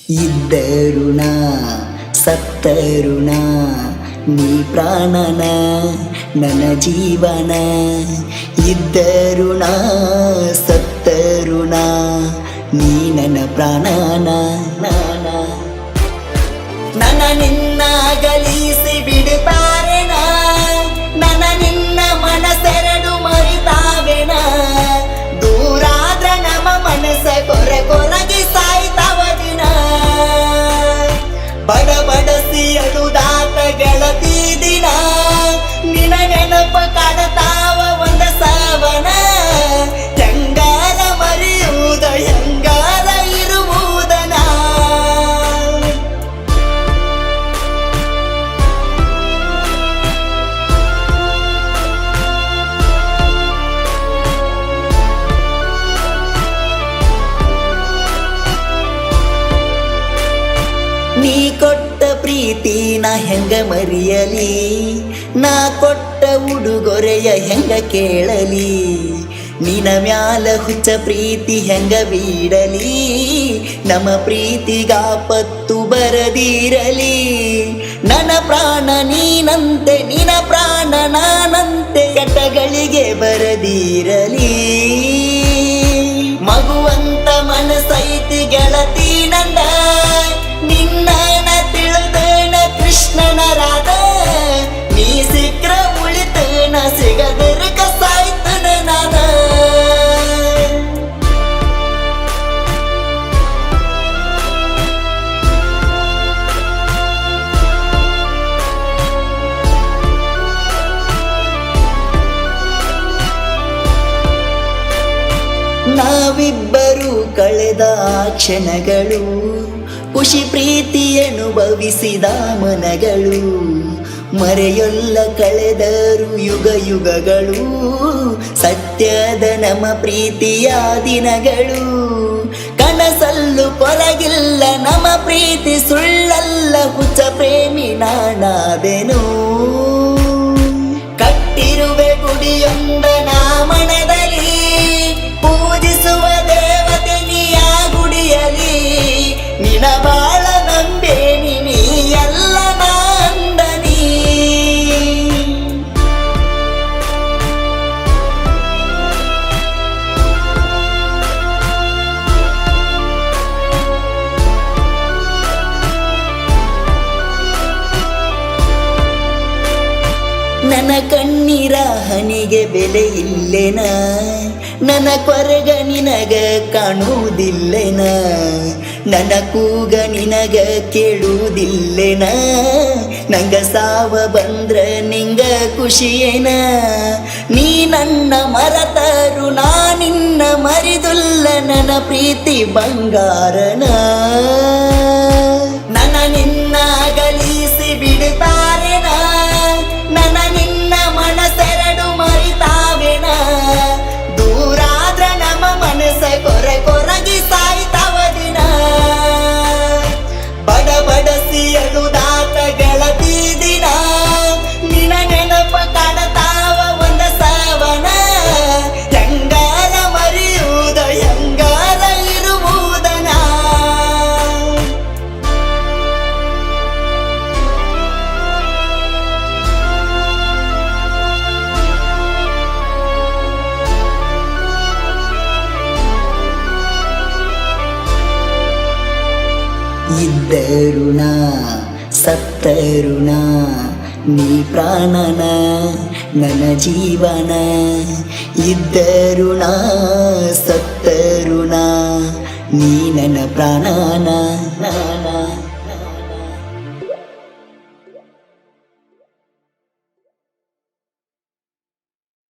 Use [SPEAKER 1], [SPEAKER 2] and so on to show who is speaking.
[SPEAKER 1] ಇದ್ದರುಣ ಸತ್ತರುಣ ನೀ ಪ್ರಾಣನ ನನ್ನ ಜೀವನ. ಇದ್ದರುಣ ಸತ್ತರುಣ ನೀ ನನ್ನ ಪ್ರಾಣನ. ನನ್ನ ನಿನ್ನ ಗಲಿಸಿ ಬಿಡುತ್ತಾರೆನ, ನನ್ನ ನಿನ್ನ ಮನಸ್ಸೆರಡು ಮರಿತಾವೆನ. ದೂರಾದ್ರ ನಮ್ಮ ಮನಸ್ಸ ಕೊರಗಿ ಸಾಯ್ತಾವ ದಿನ. ಬಡಬಡಸಿ ಅಳುದಾತ ಗೆಳತಿ ದಿನ, ನಿನ ನೆನಪ ಕಾಡತಾವ ಒಂದ ಸಾವನ. ಹೆಂಗಾರ ಮರೆಯುವುದ ಹೆಂಗಾರ ಇರುವುದನ. ನೀ ಕೊಟ್ಟ ಪ್ರೀತಿ ನಾ ಹೆಂಗ ಮರಿಯಲಿ, ನಾ ಕೊಟ್ಟ ಉಡುಗೊರೆಯ ಹೆಂಗ ಕೇಳಲಿ. ನಿನ ಮ್ಯಾಲ ಹುಚ್ಚ ಪ್ರೀತಿ ಹೆಂಗ ಬೀಡಲಿ, ನಮ್ಮ ಪ್ರೀತಿಗಾಪತ್ತು ಬರದಿರಲಿ. ನನ್ನ ಪ್ರಾಣ ನೀನಂತೆ ನಿನ ಪ್ರಾಣ ನಾನಂತೆ, ಕೆಟ್ಟಗಳಿಗೆ ಬರದಿರಲಿ. ಮಗುವಂತ ಮನಸೈತಿ ಗೆಳತಿ ನಂದ, ನಿನ್ನ ತಿಳಿದನ ಕೃಷ್ಣನ ರಾಧ. ನೀ ಸಿಕ್ರ ಉಳಿತನ ಸಿಗದರ್ಕ ಸಾಯ್ತನ ನಾನ. ನಾವಿಬ್ಬರು ಕಳೆದ ಕ್ಷಣಗಳು, ಖುಷಿ ಪ್ರೀತಿ ಅನುಭವಿಸಿದ ಮನಗಳು. ಮರೆಯೊಲ್ಲ ಕಳೆದರು ಯುಗ ಯುಗಗಳು, ಸತ್ಯದ ನಮ್ಮ ಪ್ರೀತಿಯ ದಿನಗಳು. ಕನಸಲ್ಲೂ ಕೊರಗಿಲ್ಲ ನಮ್ಮ ಪ್ರೀತಿ ಸುಳ್ಳಲ್ಲ, ಹುಚ್ಚ ಪ್ರೇಮಿ ನಾನಾದೆನು. ಕಟ್ಟಿರುವೆ ಗುಡಿಯೊಂದ ನಾ ಮನದಲ್ಲಿ, ಪೂಜಿಸುವ ದೇವತೆ ನೀಯ ಗುಡಿಯಲಿ. ನಿನ ಬಾಳ ನಂಬೇನಿ ನೀ ಎಲ್ಲ ನಂದನಿ. ನನ್ನ ಕಣ್ಣೀರ ಹನಿಗೆ ಬೆಲೆ ಇಲ್ಲೆನ, ನನ್ನ ಕೊರಗ ನಿನಗ ಕಾಣುವುದಿಲ್ಲೆನ. ನನ್ನ ಕೂಗ ನಿನಗ ಕೇಳುವುದಿಲ್ಲೆನ, ನಂಗ ಸಾವ ಬಂದ್ರ ನಿಂಗ ಖುಷಿಯೇನ. ನೀ ನನ್ನ ಮರತರು ನಾ ನಿನ್ನ ಮರಿದುಲ್ಲ, ನನ್ನ ಪ್ರೀತಿ ಬಂಗಾರನ. ನನ್ನ ನಿನ್ನ ಗಲಿಸಿ ಬಿಡುತ್ತಾರೆನ, ನನ್ನ ನಿನ್ನ ಮನಸ್ಸೆರಡು ಮರಿತಾವೆನ. ದೂರಾದ್ರ ನಮ್ಮ ಮನಸ್ಸ ಕೊರಗಿ ಸಾಯ್ತಾವ ದಿನ. ಬಡಬಡಸಿ ಅಳುದಾತ ಗೆಳತಿ ದಿನ, ನಿನ ನೆನಪ ಕಾಡತಾವ ಒಂದ ಸಾವನ. ಹೆಂಗಾರ ಮರೆಯುವುದ ಹೆಂಗಾರ ಇರುವುದನ. ಇದ್ದರುಣ ಸತ್ತರುಣ ನೀ ಪ್ರಾಣನ ನನ್ನ ಜೀವನ. ಇದ್ದರುಣ ಸತ್ತರುಣ ನೀ ನನ್ನ ಪ್ರಾಣನ.